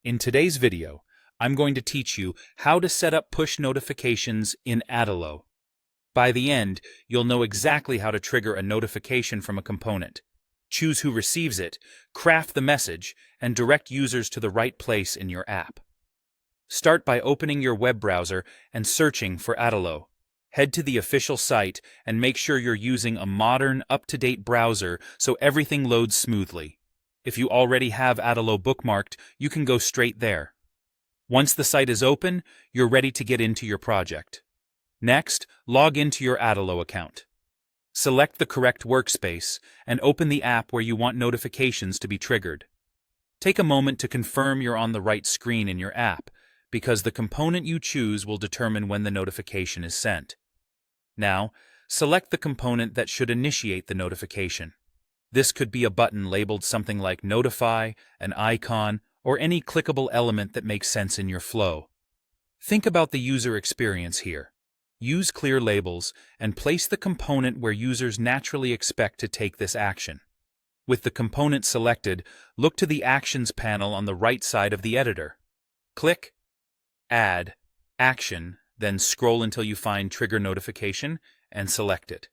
In today's video, I'm going to teach you how to set up push notifications in Adalo. By the end, you'll know exactly how to trigger a notification from a component, choose who receives it, craft the message, and direct users to the right place in your app. Start by opening your web browser and searching for Adalo. Head to the official site and make sure you're using a modern, up-to-date browser so everything loads smoothly. If you already have Adalo bookmarked, you can go straight there. Once the site is open, you're ready to get into your project. Next, log into your Adalo account. Select the correct workspace and open the app where you want notifications to be triggered. Take a moment to confirm you're on the right screen in your app, because the component you choose will determine when the notification is sent. Now, select the component that should initiate the notification. This could be a button labeled something like Notify, an icon, or any clickable element that makes sense in your flow. Think about the user experience here. Use clear labels and place the component where users naturally expect to take this action. With the component selected, look to the Actions panel on the right side of the editor. Click Add Action, then scroll until you find Trigger Notification and select it.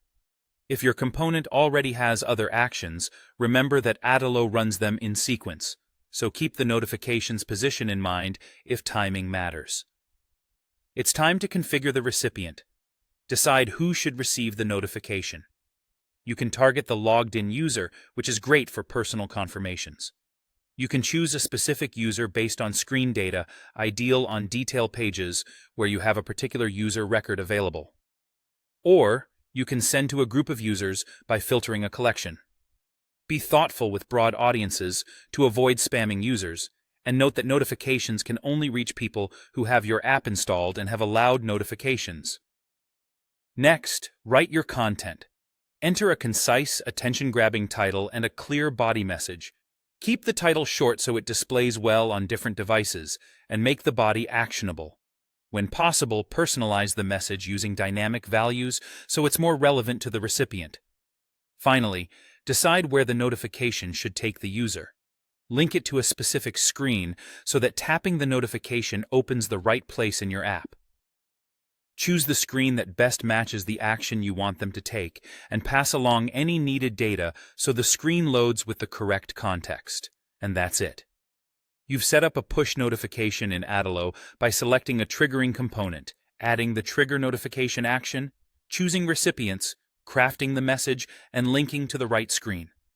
If your component already has other actions, remember that Adalo runs them in sequence, so keep the notification's position in mind if timing matters. It's time to configure the recipient. Decide who should receive the notification. You can target the logged-in user, which is great for personal confirmations. You can choose a specific user based on screen data, ideal on detail pages where you have a particular user record available. Or you can send to a group of users by filtering a collection. Be thoughtful with broad audiences to avoid spamming users, and note that notifications can only reach people who have your app installed and have allowed notifications. Next, write your content. Enter a concise, attention-grabbing title and a clear body message. Keep the title short so it displays well on different devices, and make the body actionable. When possible, personalize the message using dynamic values so it's more relevant to the recipient. Finally, decide where the notification should take the user. Link it to a specific screen so that tapping the notification opens the right place in your app. Choose the screen that best matches the action you want them to take and pass along any needed data so the screen loads with the correct context. And that's it. You've set up a push notification in Adalo by selecting a triggering component, adding the trigger notification action, choosing recipients, crafting the message, and linking to the right screen.